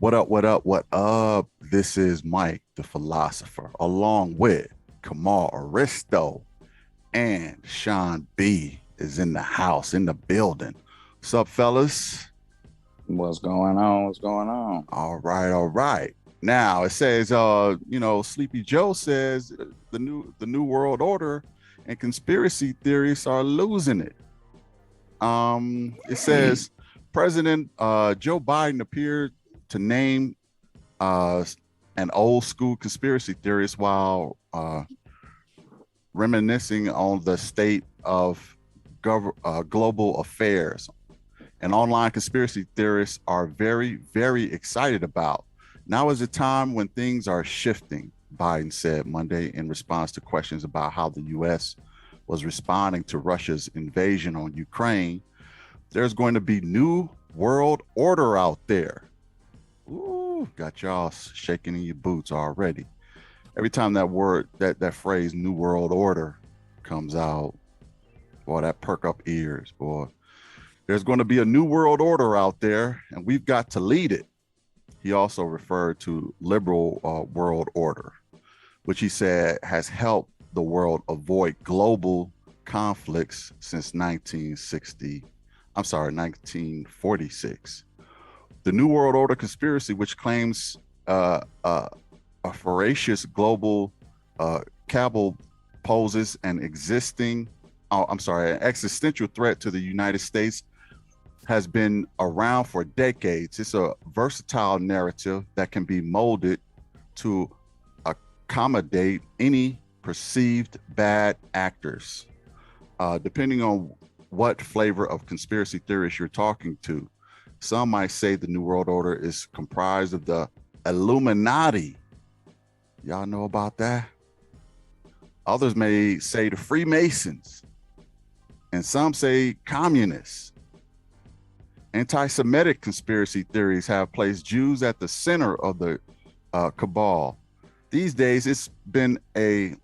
What up, what up, what up? This is Mike, the philosopher, along with Kamal Aristo and Sean B is in the house, in the building. What's up, fellas? What's going on? What's going on? All right, all right. Now it says, Sleepy Joe says the new world order and conspiracy theories are losing it. It says President Joe Biden appeared to name uh, an old school conspiracy theorist while reminiscing on the state of global affairs. And online conspiracy theorists are very, very excited about. Now is a time when things are shifting, Biden said Monday in response to questions about how the U.S. was responding to Russia's invasion on Ukraine. There's going to be new world order out there. Ooh, got y'all shaking in your boots already. Every time that word, that phrase, new world order comes out, boy, that perk up ears, boy. There's going to be a new world order out there, and we've got to lead it. He also referred to liberal world order, which he said has helped the world avoid global conflicts since 1946. The New World Order conspiracy, which claims a voracious global cabal poses an existential threat to the United States, has been around for decades. It's a versatile narrative that can be molded to accommodate any perceived bad actors, depending on what flavor of conspiracy theorists you're talking to. Some might say the New World Order is comprised of the Illuminati. Y'all know about that? Others may say the Freemasons, and some say communists. Anti-Semitic conspiracy theories have placed Jews at the center of the cabal. These days, it's been a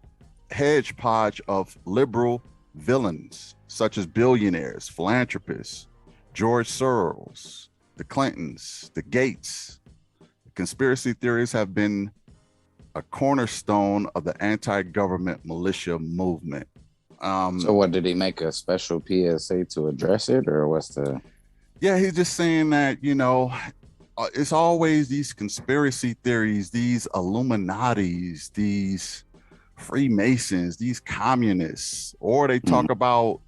hodgepodge of liberal villains, such as billionaires, philanthropists, George Soros, the Clintons, the Gates. Conspiracy theories have been a cornerstone of the anti-government militia movement. So, what did he make a special PSA to address it, or what's the? Yeah, he's just saying that, it's always these conspiracy theories, these Illuminatis, these Freemasons, these communists, or they talk about,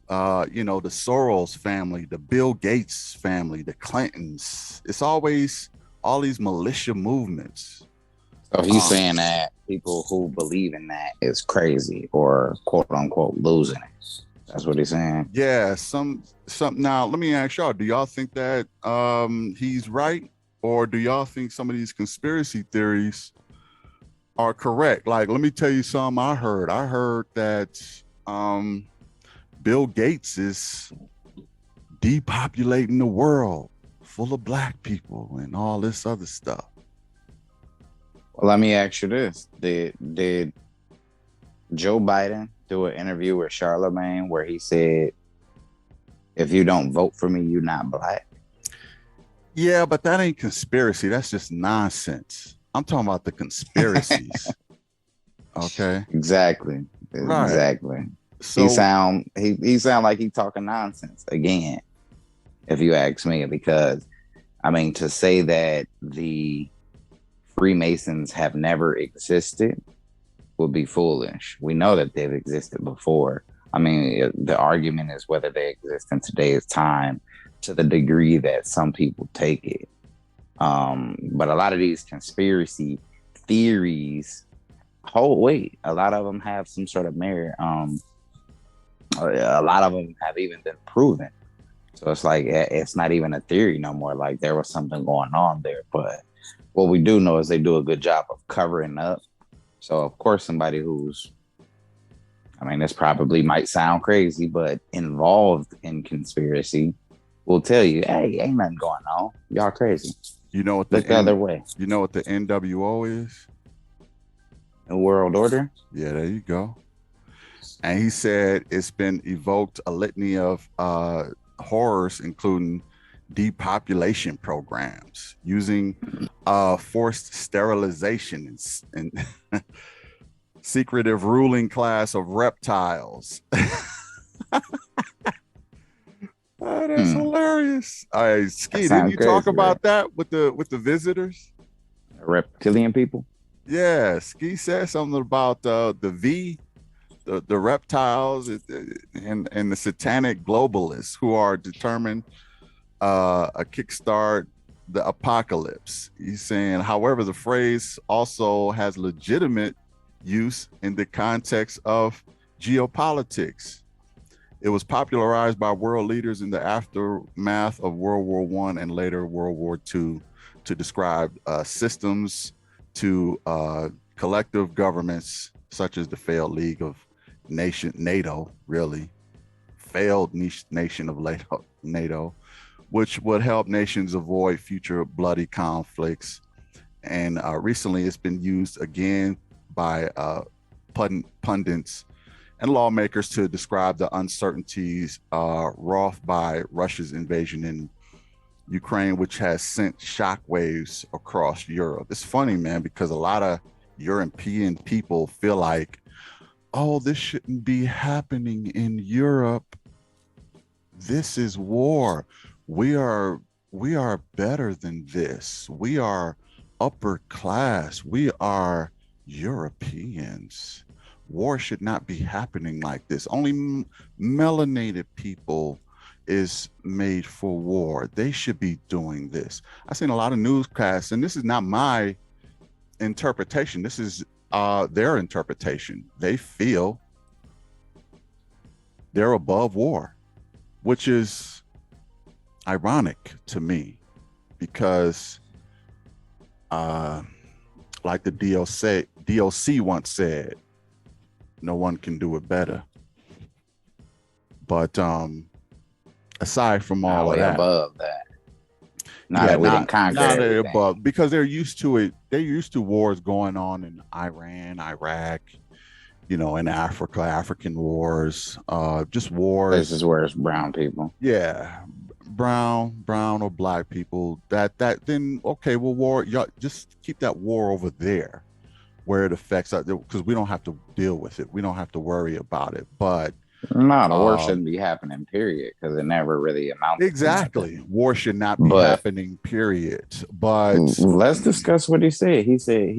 the Soros family, the Bill Gates family, the Clintons. It's always all these militia movements. So he's saying that people who believe in that is crazy or quote unquote losing it. That's what he's saying. Yeah, some. Now, let me ask y'all: do y'all think that he's right, or do y'all think some of these conspiracy theories are correct? Like, let me tell you something I heard. I heard that Bill Gates is depopulating the world full of black people and all this other stuff. Well, let me ask you this: Did Joe Biden do an interview with Charlemagne where he said, "If you don't vote for me, you're not black"? Yeah, but that ain't conspiracy. That's just nonsense. I'm talking about the conspiracies. Okay. Exactly. Right. Exactly. He So sound he sound like he talking nonsense again, if you ask me, because I mean to say that the Freemasons have never existed would be foolish. We know that they've existed before. I mean, the argument is whether they exist in today's time to the degree that some people take it. But a lot of these conspiracy theories hold weight. A lot of them have some sort of merit. A lot of them have even been proven. So it's like it's not even a theory no more. Like there was something going on there. But what we do know is they do a good job of covering up. So of course, somebody who's, I mean, this probably might sound crazy, but involved in conspiracy will tell you, "Hey, ain't nothing going on. Y'all crazy. you know what Look the other way." you know what the NWO is? New World Order. Yeah, there you go. And he said it's been evoked a litany of horrors, including depopulation programs, using forced sterilization and secretive ruling class of reptiles. Oh, that's Hmm. hilarious. All right, That Ski, didn't sounds you talk crazy, right? about that with the visitors? Reptilian people. Yeah, Ski said something about the reptiles and the satanic globalists who are determined a kickstart the apocalypse. He's saying, however, the phrase also has legitimate use in the context of geopolitics. It was popularized by world leaders in the aftermath of World War One and later World War II to describe systems to collective governments such as the failed League of NATO, really failed nation of NATO, which would help nations avoid future bloody conflicts. And recently, it's been used again by pundits and lawmakers to describe the uncertainties wrought by Russia's invasion in Ukraine, which has sent shockwaves across Europe. It's funny, man, because a lot of European people feel like, oh, this shouldn't be happening in Europe. This is war. We are better than this. We are upper class. We are Europeans. War should not be happening like this. Only melanated people is made for war. They should be doing this. I've seen a lot of newscasts, and this is not my interpretation. This is their interpretation. They feel they're above war, which is ironic to me because like the DOC once said, no one can do it better. But aside from all of that, Above that. Now yeah, that we didn't conquer not everything. above, because they're used to it. They're used to wars going on in Iran, Iraq, in Africa, African wars, just wars. Places where it's brown people. Yeah, brown or black people. That then okay, well, war. Y'all just keep that war over there, where it affects us, because we don't have to deal with it. We don't have to worry about it. But No, the war shouldn't be happening, period, because it never really amounted exactly, to war should not be happening, period. But let's discuss what he said. He said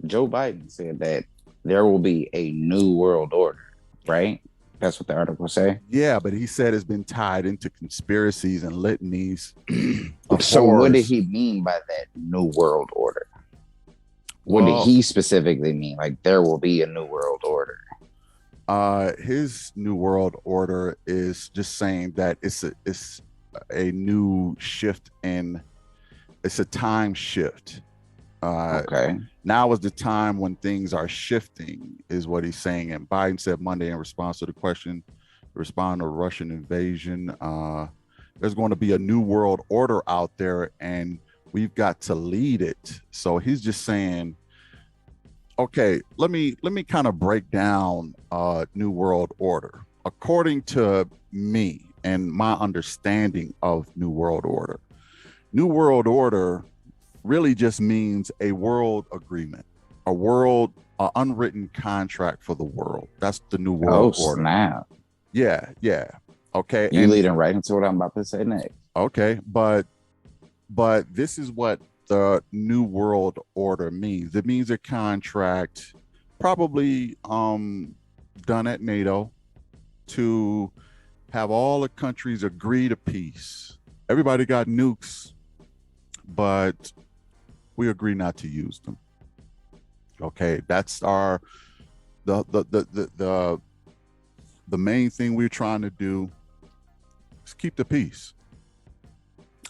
Joe Biden said that there will be a new world order, right? That's what the article say. Yeah, but he said it's been tied into conspiracies and litanies. So what did he mean by that new world order? What did he specifically mean? Like there will be a new world order. His new world order is just saying that it's a new shift it's a time shift. Okay. Now is the time when things are shifting, is what he's saying. And Biden said Monday in response to the question, respond to Russian invasion. There's going to be a new world order out there, and we've got to lead it. So he's just saying, okay, let me kind of break down new world order according to me and my understanding of new world order. New world order really just means a world agreement, an unwritten contract for the world. That's the new world order. Snap. Yeah. Okay. You leading right into what I'm about to say next. Okay, but this is what the new world order means. It means a contract probably done at NATO to have all the countries agree to peace. Everybody got nukes, but we agree not to use them. Okay, that's the main thing we're trying to do is keep the peace.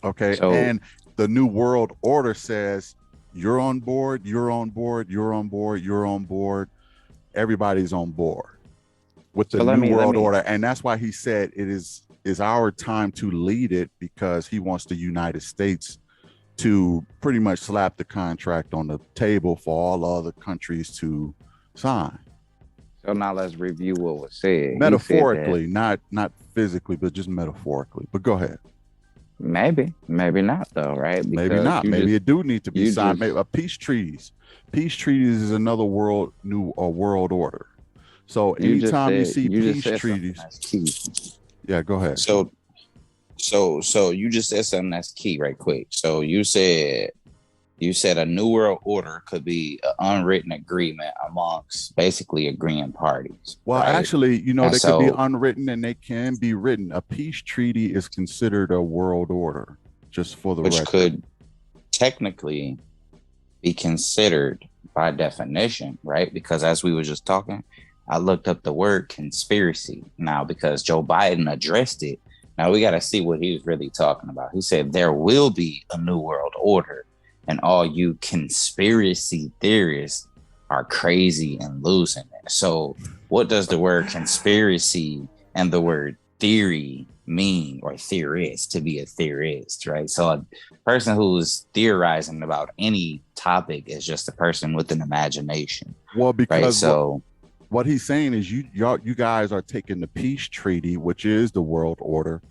Okay, and the new world order says you're on board, you're on board, you're on board, you're on board. Everybody's on board with the new world order, and that's why he said it is our time to lead it, because he wants the United States to pretty much slap the contract on the table for all other countries to sign. So now let's review what was said. Metaphorically, not physically, but just metaphorically. But go ahead. maybe not though, right? Maybe Because not. Maybe it do need to be you signed. just Maybe a peace treaties. Peace treaties is another world order. So anytime you see you just peace said something treaties, that's key. yeah, go ahead. So so you just said something that's key right quick. So you said a new world order could be an unwritten agreement amongst basically agreeing parties, Well, right? actually, And they could be so unwritten and they can be written. A peace treaty is considered a world order, just for the which record. could technically be considered by definition, right? Because as we were just talking, I looked up the word conspiracy now because Joe Biden addressed it. Now we got to see what he was really talking about. He said there will be a new world order, and all you conspiracy theorists are crazy and losing it. So, what does the word conspiracy and the word theory mean, or theorist, to be a theorist, right? So a person who's theorizing about any topic is just a person with an imagination, Well, right? because So what he's saying is you guys are taking the peace treaty, which is the world order,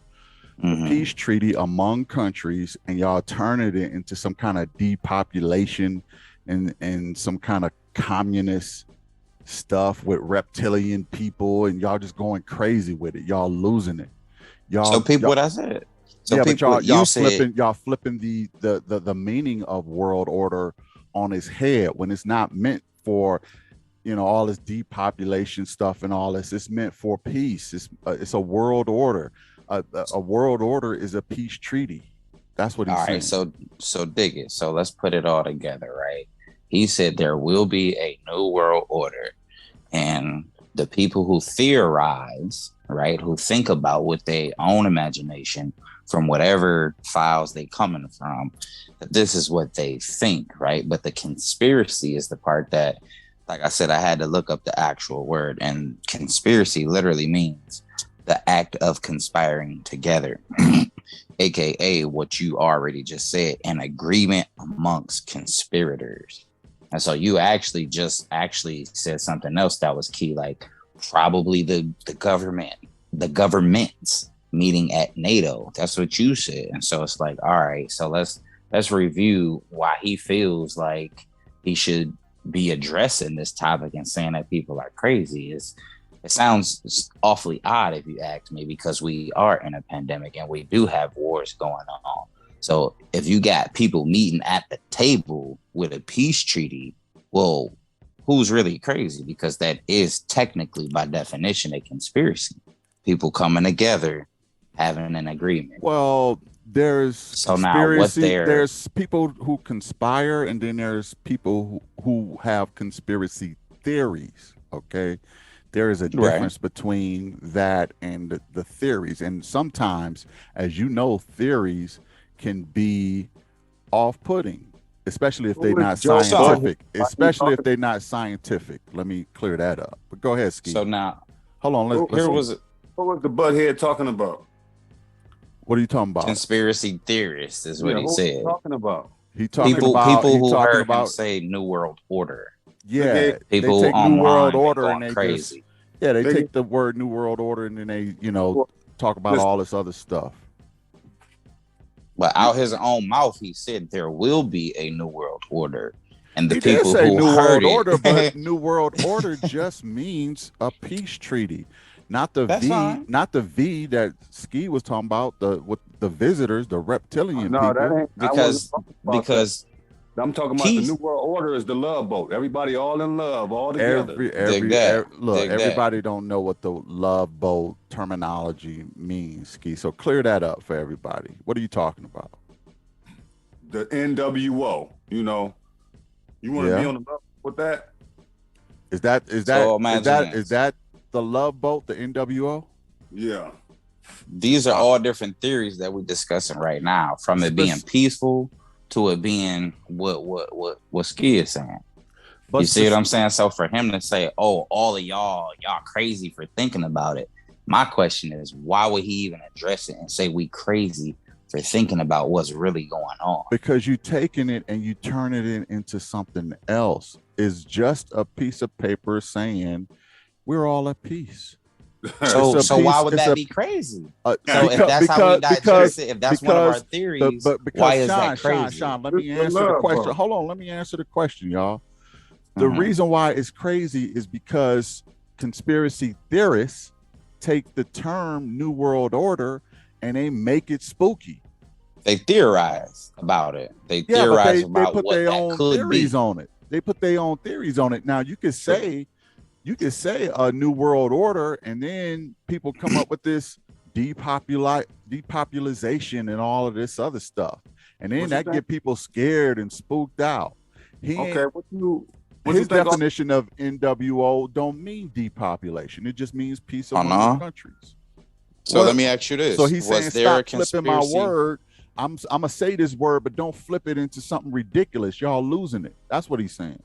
the mhm. peace treaty among countries, and y'all turning it into some kind of depopulation and some kind of communist stuff with reptilian people, and y'all just going crazy with it. Y'all losing it. So people, Y'all what I said. So yeah, but people, what you said. y'all flipping the meaning of world order on its head when it's not meant for all this depopulation stuff and all this. It's meant for peace. It's a world order. A world order is a peace treaty. That's what he's All right, saying. so dig it. So let's put it all together, right? He said there will be a new world order, and the people who theorize, right, who think about with their own imagination from whatever files they coming from, that this is what they think, right? But the conspiracy is the part that, like I said, I had to look up the actual word, and conspiracy literally means the act of conspiring together, aka what you already just said, an agreement amongst conspirators. And so you actually said something else that was key, like probably the governments meeting at NATO. That's what you said. And so it's like, all right, so let's review why he feels like he should be addressing this topic and saying that people are crazy. It sounds awfully odd if you ask me, because we are in a pandemic and we do have wars going on. So if you got people meeting at the table with a peace treaty, well, who's really crazy? Because that is technically, by definition, a conspiracy. People coming together, having an agreement. Well, there's So now what conspiracy. they're There's people who conspire, and then there's people who have conspiracy theories. Okay, there is a right. difference between that and the theories, and sometimes, as you know, theories can be off-putting, especially if they're Who is not Joe So scientific. Budden? Why you Especially if talking? they're not scientific. Let me clear that up. But go ahead, so Ski. now Hold on. Who, Let's here who, see. was who was the butthead talking about? What are you talking about? conspiracy theorist is what Yeah, he who you said. talking about? He What talking nigga? about. People He who talking heard him about. say New World Order. Nigga, Yeah, they People take New World online been Order and going they just, crazy. yeah, they nigga, take the word New World Order and then they, well, talk about listen, all this other stuff. But out his own mouth, he said there will be a New World Order. And the He did people say who New heard World Order, but it, New World Order just means a peace treaty, not the that's V, fine. not the V that Ski was talking about, the with the visitors, the reptilian no, that people. ain't. I wasn't Because talking about that. because I'm talking about the New peace, World Order is the love boat. Everybody all in love, all together. Look, dig that. everybody don't know what the love boat terminology means, Ski. So clear that up for everybody. What are you talking about? The NWO. You want to be Yeah. on the love with that? So imagine Is this. that the love boat, the NWO? Yeah. These are Uh, all different theories that we're discussing right now, from it being spec- peaceful to it being what Ski is saying. but You see what spec- I'm saying? So for him to say, "Oh, all of y'all crazy for thinking about it," my question is, why would he even address it and say we crazy for thinking about what's really going on? because you taking it and you turn it into something else. Is just a piece of paper saying we're all at peace. So why would that be crazy? So if that's how we digest it, if that's one of our theories, why is that crazy? Sean, let me answer the question. Hold on, let me answer the question, y'all. The reason why it's crazy is because conspiracy theorists take the term New World Order and they make it spooky. They theorize about it. They theorize about they put what their that own could theories be. on it. They put their own theories on it. Now you could say a New World Order, and then people come up with this depopulation and all of this other stuff, and then that get people scared and spooked out. His definition of NWO don't mean depopulation. It just means peace among countries. So let me ask you this. So he's saying, stop flipping my word. I'm gonna say this word, but don't flip it into something ridiculous. Y'all losing it. That's what he's saying.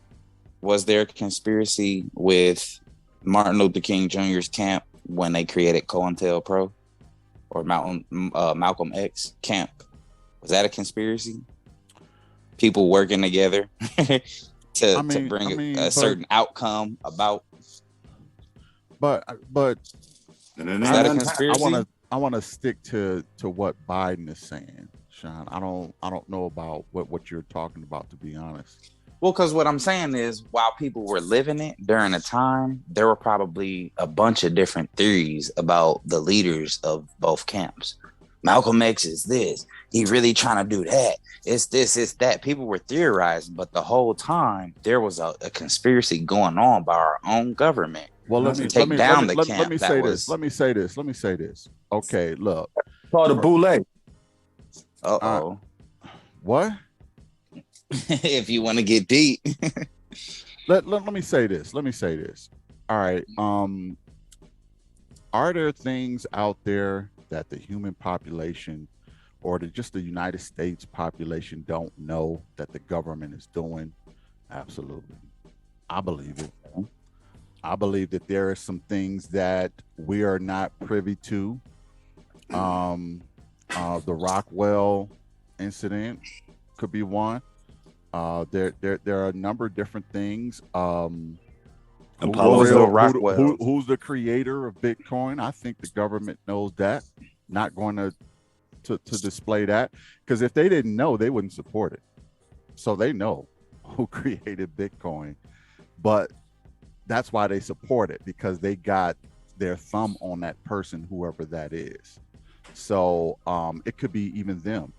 Was there a conspiracy with Martin Luther King Jr.'s camp when they created COINTELPRO or Malcolm X camp? Was that a conspiracy? People working together to bring a certain outcome about. But is that a conspiracy? I want to stick to what Biden is saying, Sean. I don't know about what you're talking about, to be honest. Well, because what I'm saying is, while people were living it during the time, there were probably a bunch of different theories about the leaders of both camps. Malcolm X is this. He really trying to do that. It's this, it's that. People were theorizing, but the whole time there was a conspiracy going on by our own government. Well, let me say this. Okay, look. Called a boule. What? If you want to get deep. let me say this. All right. Are there things out there that the human population or just the United States population don't know that the government is doing? Absolutely. I believe it. I believe that there are some things that we are not privy to. The Rockwell incident could be one. There are a number of different things. Who's the creator of Bitcoin? I think the government knows that. Not going to display that, because if they didn't know, they wouldn't support it. So they know who created Bitcoin, but that's why they support it, because they got their thumb on that person, whoever that is. So it could be even them.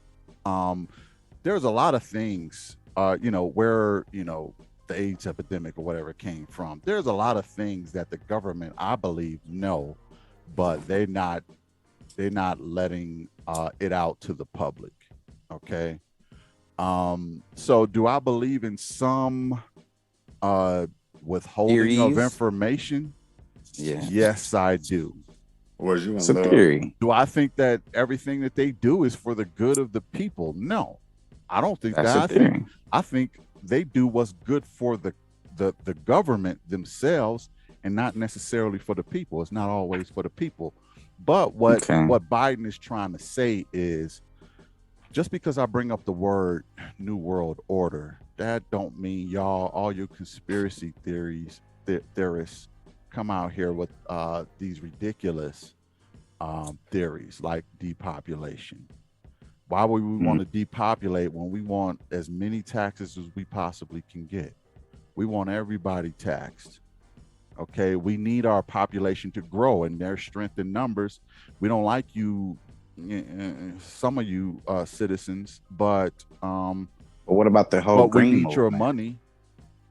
There's a lot of things, where, the AIDS epidemic or whatever came from. There's a lot of things that the government, I believe, know, but they're not letting it out to the public. Okay. So do I believe in some withholding of information? Yeah. Yes, I do. It's a theory. Do I think that everything that they do is for the good of the people? No, I don't think that. I think they do what's good for the government themselves, and not necessarily for the people. It's not always for the people. But what Biden is trying to say is, just because I bring up the word New World Order, that don't mean all your conspiracy theorists come out here with these ridiculous theories like depopulation. Why would we want to depopulate when we want as many taxes as we possibly can get? We want everybody taxed. Okay, we need our population to grow, and there's strength in numbers. We don't like you, some of you citizens, but what about the whole green we need your money.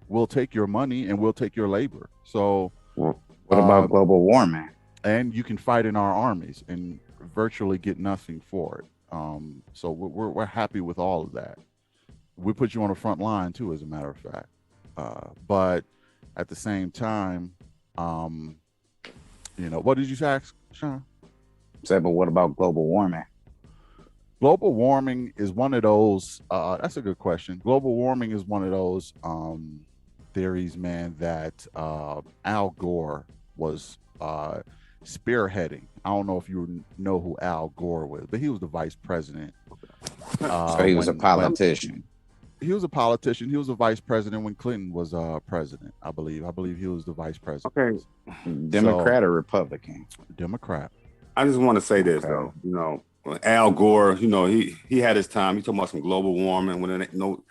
We'll take your money and we'll take your labor. So what about global warming? And you can fight in our armies and virtually get nothing for it. So we're happy with all of that. We put you on the front line too, as a matter of fact. But at the same time, what did you ask, Sean? But what about global warming? Global warming is one of those. That's a good question. Global warming is one of those theories, man, that Al Gore was spearheading. I don't know if you know who Al Gore was, but he was the vice president. So he was a politician. he was a politician. He was a vice president when Clinton was president. I believe he was the vice president. Okay. Democrat or Republican? Democrat. I just want to say this Okay. though, you know, Al Gore, you know, he had his time. He talking about some global warming when it ain't no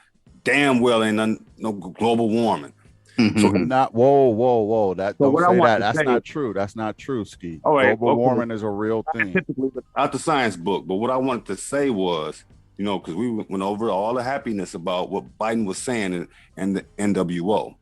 damn well ain't no global warming. So Not whoa. That So don't what I say want that. to That's say not true. That's not true, Ski. All right, Global okay. warming is a real thing. Typically out the science book, but what I wanted to say was, you know, because we went over all the happiness about what Biden was saying and the NWO,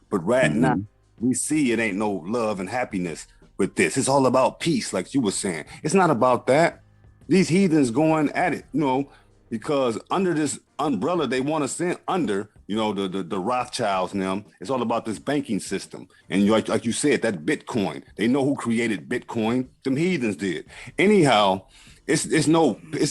but right now we see it ain't no love and happiness with this. It's all about peace, like you were saying. It's not about that. These heathens going at it, you know, because under this umbrella they want to send under, you know, the Rothschilds and them. It's all about this banking system. And like you said, that Bitcoin. They know who created Bitcoin. Them heathens did. Anyhow, it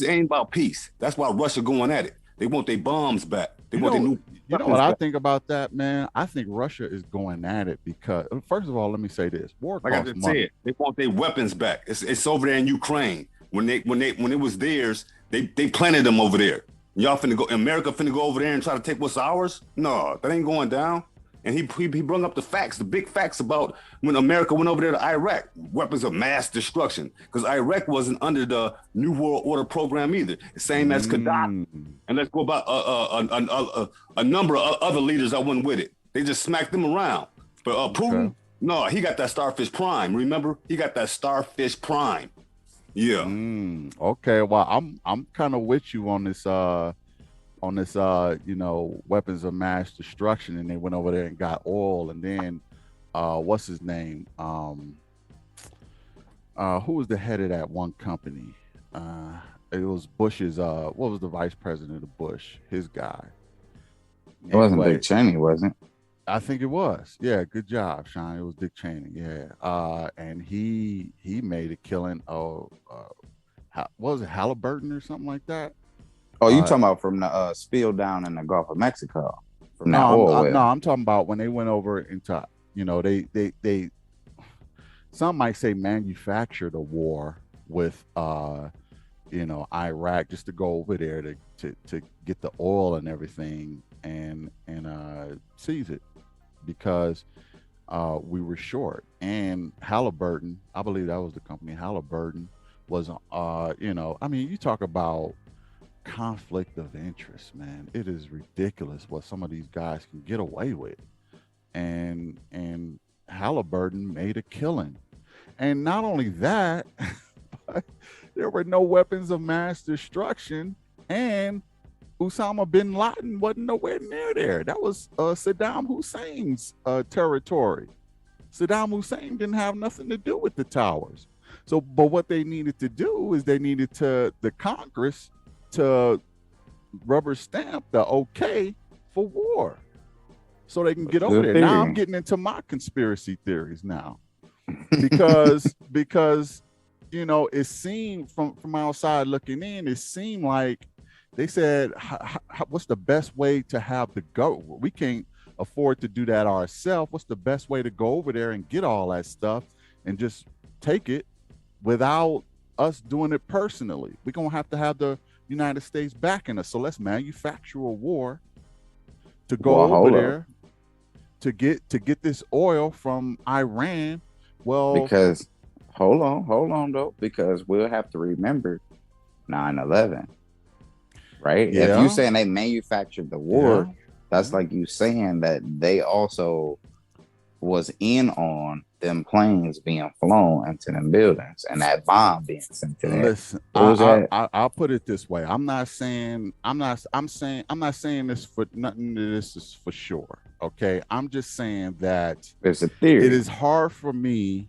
ain't about peace. That's why Russia going at it. They want their bombs back. They want their new. You know what I think about that, man? I think Russia is going at it because, first of all, let me say this: war Like I costs just money. said, they want their weapons back. It's over there in Ukraine. When it was theirs, they planted them over there. Y'all finna go. America finna go over there and try to take what's ours? No, that ain't going down. And he brought up the facts, the big facts about when America went over there to Iraq, weapons of mass destruction, because Iraq wasn't under the New World Order program either. Same as Gaddafi. And let's go about a number of other leaders that went with it. They just smacked them around. But Putin, no, he got that Starfish Prime. Remember, he got that Starfish Prime. Yeah. Okay. Well, I'm kind of with you on this. You know, weapons of mass destruction, and they went over there and got oil, and then what's his name? Who was the head of that one company? It was Bush's what was the vice president of Bush? His guy. It wasn't Dick Cheney, wasn't it? I think it was. Yeah, good job, Sean. It was Dick Cheney. Yeah. And he made a killing of what was it, Halliburton or something like that? Oh, you talking about from the spill down in the Gulf of Mexico? From that oil well? No, I'm talking about when they went over into, you know, they some might say manufactured a war with you know, Iraq just to go over there to get the oil and everything and seize it because we were short. And Halliburton, I believe that was the company, Halliburton was you know, I mean, you talk about conflict of interest, man. It is ridiculous what some of these guys can get away with. And Halliburton made a killing. And not only that, but there were no weapons of mass destruction, and Osama bin Laden wasn't nowhere near there. That was Saddam Hussein's territory. Saddam Hussein didn't have nothing to do with the towers. So, but what they needed to do is they needed the Congress to rubber stamp the okay for war so they can get over there. Now I'm getting into my conspiracy theories now because you know, it seemed from outside looking in, it seemed like they said, what's the best way to have the go? We can't afford to do that ourselves. What's the best way to go over there and get all that stuff and just take it without us doing it personally? We're going to have the United States backing us. So let's manufacture a war to go over there to get this oil from Iran. Well, because hold on though, because we'll have to remember 9/11, right? Yeah. If you saying they manufactured the war, that's like you saying that they also was in on them planes being flown into them buildings and that bomb being sent to them. Listen, I'll put it this way. I'm not saying this for nothing. This is for sure. Okay. I'm just saying that it's a theory. It is hard for me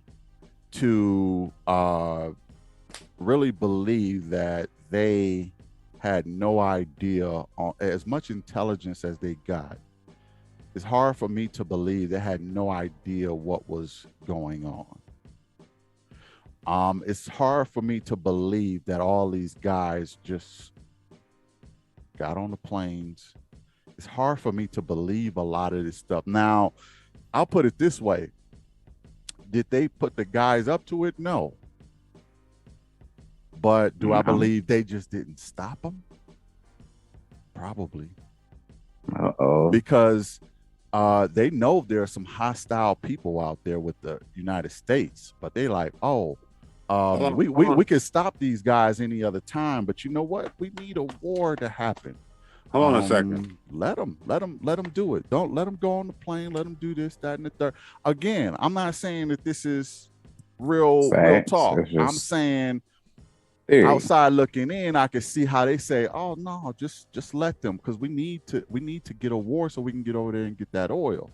to really believe that they had no idea on as much intelligence as they got. It's hard for me to believe they had no idea what was going on. It's hard for me to believe that all these guys just got on the planes. It's hard for me to believe a lot of this stuff. Now, I'll put it this way. Did they put the guys up to it? No. But do I believe they just didn't stop them? Probably. Uh-oh. because they know there are some hostile people out there with the United States, but they like, oh, Hold on, hold we on, can stop these guys any other time, but you know what? We need a war to happen. hold on a second. Let them do it. Don't let them go on the plane. Let them do this, that, and the third. Again, I'm not saying that this is real Facts. talk. It's I'm just saying theory. outside looking in, I can see how they say, "Oh no, just let them," because we need to get a war so we can get over there and get that oil.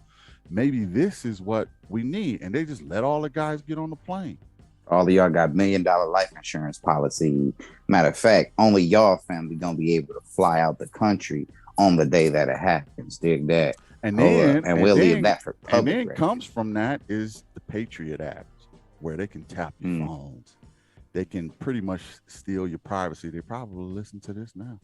Maybe this is what we need, and they just let all the guys get on the plane. All of y'all got $1 million life insurance policy. Matter of fact, only y'all family gonna be able to fly out the country on the day that it happens. Dig that. And Hold up. then And and we'll leave then that for and public then record. comes from that is the Patriot Act, where they can tap your Mm. phones. They can pretty much steal your privacy. They probably listen to this now.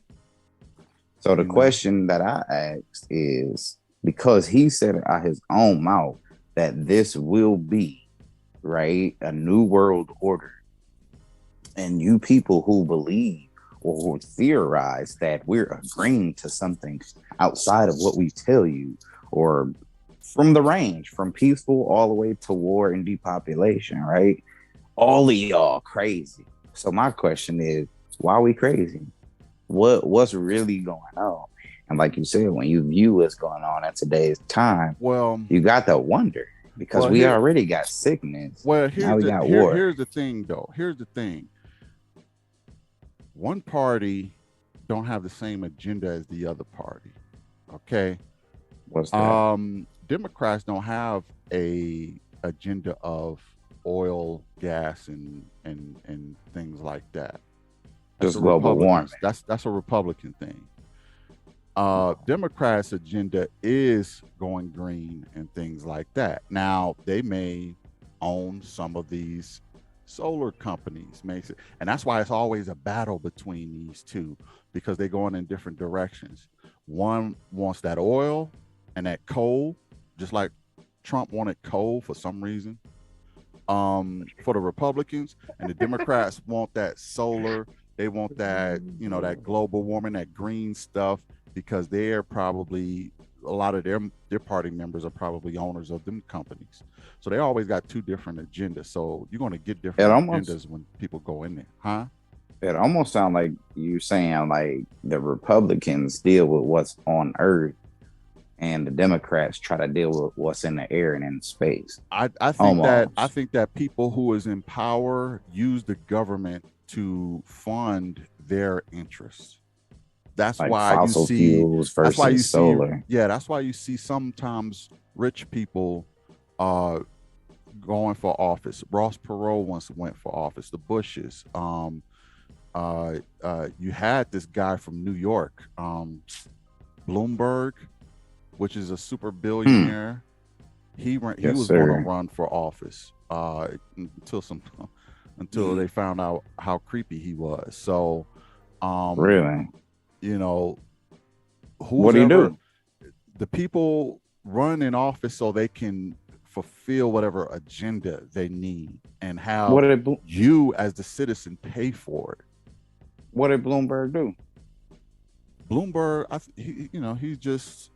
So the You know, question that I asked is, because he said it out his own mouth that this will be, right, a new world order. And you people who believe or who theorize that we're agreeing to something outside of what we tell you, or from the range from peaceful all the way to war and depopulation, right? All of y'all crazy. So my question is, why are we crazy? What's really going on? And like you said, when you view what's going on in today's time, well, you got to wonder, because well we here, already got sickness. well Now we got war. here's the thing though. Here's the thing. One party don't have the same agenda as the other party. Okay. What's that? Democrats don't have a agenda of oil, gas, and things like that. That's Just a global warming. Republicans. That's a Republican thing. Democrats' agenda is going green and things like that. Now they may own some of these solar companies, makes it, and that's why it's always a battle between these two because they're going in different directions. One wants that oil and that coal, just like Trump wanted coal for some reason. For the Republicans, and the Democrats want that solar. They want that, that global warming, that green stuff, because they're probably a lot of their party members are probably owners of them companies. So they always got two different agendas. So you're going to get It different almost agendas when people go in there, huh? it almost sounds like you saying like the Republicans deal with what's on Earth and the Democrats try to deal with what's in the air and in space. I Almost think that people who is in power use the government to fund their interests. That's like why you fossil see fuels that's why you versus see solar. yeah, that's why you see sometimes rich people uh going for office. Ross Perot once went for office, the Bushes. You had this guy from New York, Bloomberg, which is a super Hmm. billionaire. He Yes, was going to sir. run for office until until they found out how creepy he was. So, um, Really? you know, What who's do you ever do? the people run in office so they can fulfill whatever agenda they need and What have did you as the citizen pay for it. what did Bloomberg do? Bloomberg, he's just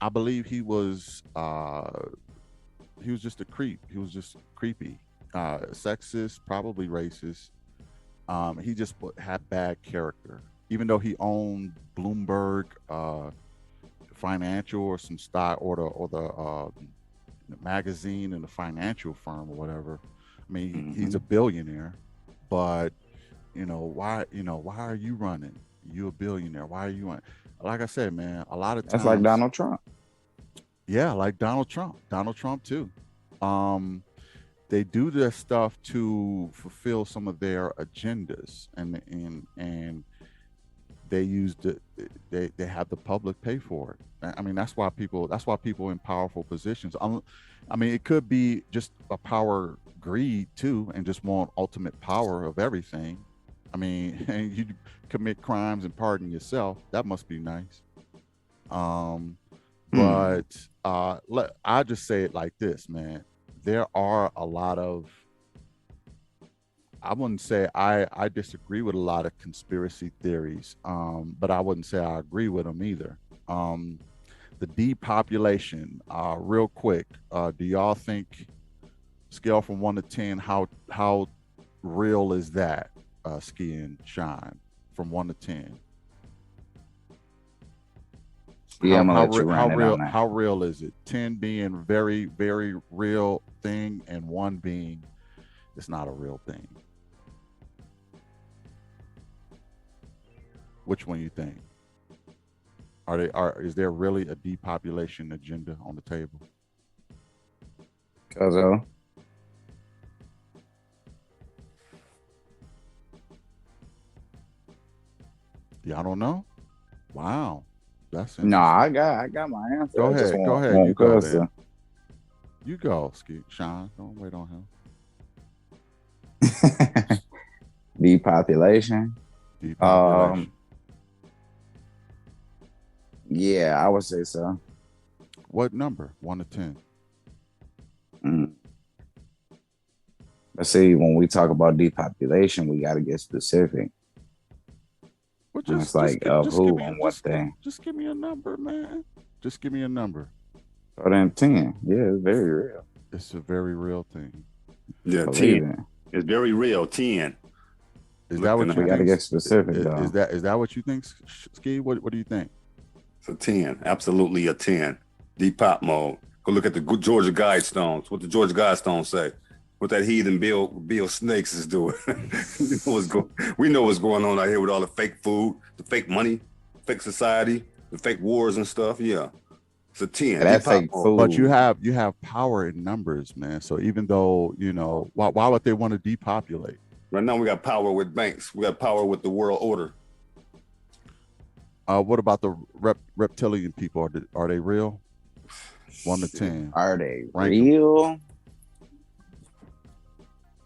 I believe he was just a creep. He was just creepy, sexist, probably racist. He just had bad character. Even though he owned Bloomberg Financial or some stock the magazine and the financial firm or whatever. I mean, he's Hmm. a billionaire, but why are you running? You're a billionaire. Why are you on? Like I said, man, a lot of That's like times, Donald Trump. yeah, like Donald Trump too. Um, they do this stuff to fulfill some of their agendas, and they use they have the public pay for it. I mean, that's why people in powerful positions. I mean, it could be just a power greed too, and just want ultimate power of everything. I mean, and you commit crimes and pardon yourself. That must be nice. Um, Hmm. but I just say it like this, man. There are a lot of I wouldn't say I disagree with a lot of conspiracy theories, but I wouldn't say I agree with them either. The depopulation. Real quick, do y'all think, scale from 1 to 10, how real is that? Ski and Shine, from 1 to 10. Yeah, I'm gonna let you run it on that. How real is it? 10 being very, very real thing, and 1 being it's not a real thing. Which one you think? Is there really a depopulation agenda on the table? Cuzzo. Y'all don't know? Wow. That's No, I got my answer. Go ahead. Go ahead. You go then. You go, Sean. Don't wait on him. Depopulation. Depopulation. Yeah, I would say so. What number? 1 to 10. But see, when we talk about depopulation, we got to get specific. Well, it's like who and what thing. Just give me a number, man. Just give me a number. So then 10. Yeah, it's very real. It's a very real thing. Yeah, 10. It's very real. 10. Is that what you think? We got to get specific, though. Is that what you think, Ski? What do you think? It's a 10. Absolutely a 10. Depop mode. Go look at the Georgia Guidestones. What the Georgia Guidestones say. What that heathen Bill Snakes is doing. We know what's going on out here with all the fake food, the fake money, fake society, the fake wars and stuff. Yeah. It's a 10. That's fake food. But you have power in numbers, man. So even though, why would they want to depopulate? Right now we got power with banks. We got power with the world order. What about the reptilian people? Are they real? 1 to 10. Are they real?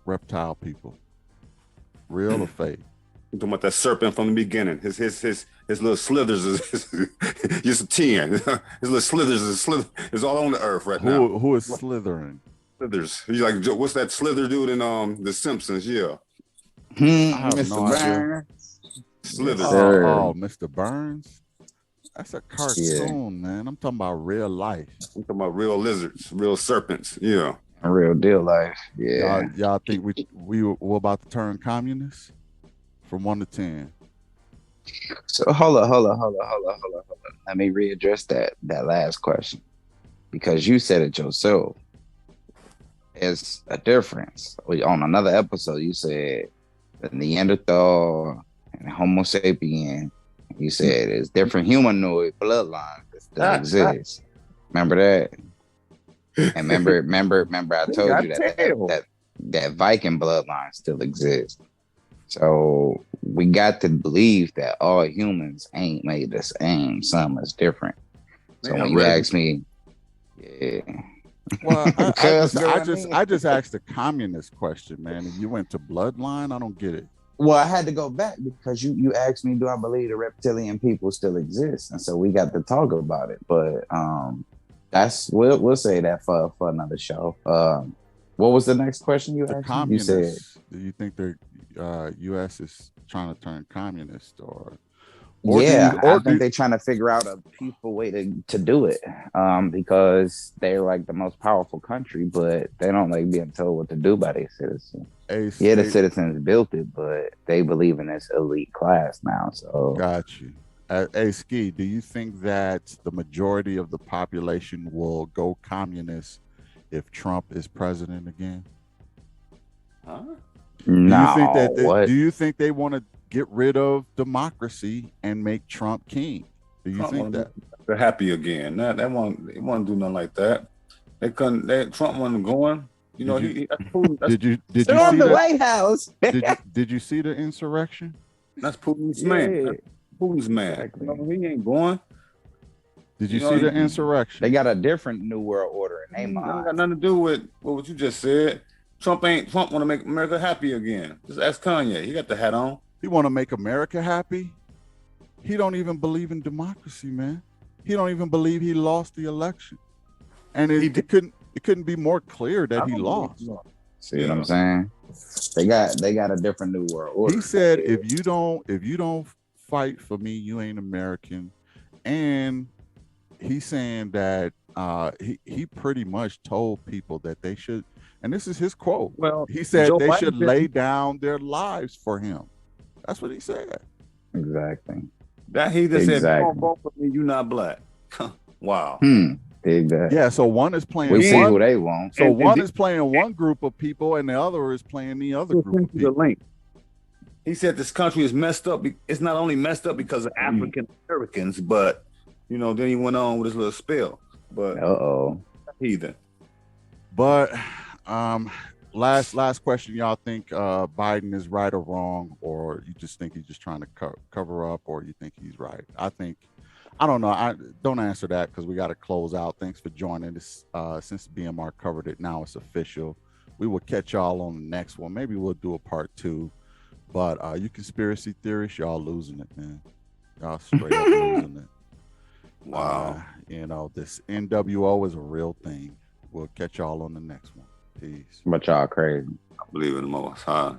Reptile people, real or fake? I'm talking about that serpent from the beginning. His little slithers is just a 10. His little slithers is all on the earth right now. Who is slithering? Slithers. He's like, what's that slither dude in The Simpsons? Yeah. Mr. Burns. Slithers. Oh, Mr. Burns. That's a cartoon, man. I'm talking about real life. I'm talking about real lizards, real serpents. Yeah. A real deal life. Yeah. Y'all think we're about to turn communists? From 1 to 10. So hold on. Let me readdress that last question. Because you said it yourself. It's a difference. On another episode, you said the Neanderthal and Homo sapien. You said it's different humanoid bloodlines that still exist. Remember that? And remember, I told you that Viking bloodline still exists. So we got to believe that all humans ain't made the same. Some is different. So when you ask me, yeah. Well, I just asked a communist question, man. And you went to bloodline. I don't get it. Well, I had to go back because you asked me, do I believe the reptilian people still exist? And so we got to talk about it. But we'll say that for another show. What was the next question you asked? You said, do you think the U.S. is trying to turn communist, or I think they're trying to figure out a peaceful way to do it, because they're like the most powerful country, but they don't like being told what to do by their citizens. The citizens built it, but they believe in this elite class now. So got you. Hey, Ski, do you think that the majority of the population will go communist if Trump is president again? Huh? No. Do you think they want to get rid of democracy and make Trump king? Do you think that they're happy again? They won't do nothing like that. They couldn't. Trump wasn't going. Did you see the White House? Did you see the insurrection? That's Putin's man. Putin's man. Exactly. He ain't going. Did you see the insurrection? They got a different new world order in their mind. Got nothing to do with what you just said. Trump want to make America happy again. Just ask Kanye. He got the hat on. He want to make America happy. He don't even believe in democracy, man. He don't even believe he lost the election, and it couldn't be more clear that he lost. See what I'm saying? They got a different new world order. He said, if you don't fight for me, you ain't American, And he's saying that he pretty much told people that they should, and this is his quote. Well, He said Joe they Biden should said- lay down their lives for him. That's what he said. Exactly. That he just said, Exactly. "Don't vote for me, you not black." Wow. Exactly. Yeah, so one is playing We see one, who they want. so And one is playing one group of people and the other is playing the other We'll group send of you the people. link. He said this country is messed up. It's not only messed up because of African Americans, but then he went on with his little spill. But Uh-oh. heathen. But last question, y'all think Biden is right or wrong, or you just think he's just trying to cover up, or you think he's right? I don't know. I don't answer that because we got to close out. Thanks for joining us. Since BMR covered it, now it's official. We will catch y'all on the next one. Maybe we'll do a part 2. But you conspiracy theorists, y'all losing it, man. Y'all straight up losing it. Wow. This NWO is a real thing. We'll catch y'all on the next one. Peace. But y'all crazy. I believe in the Most High.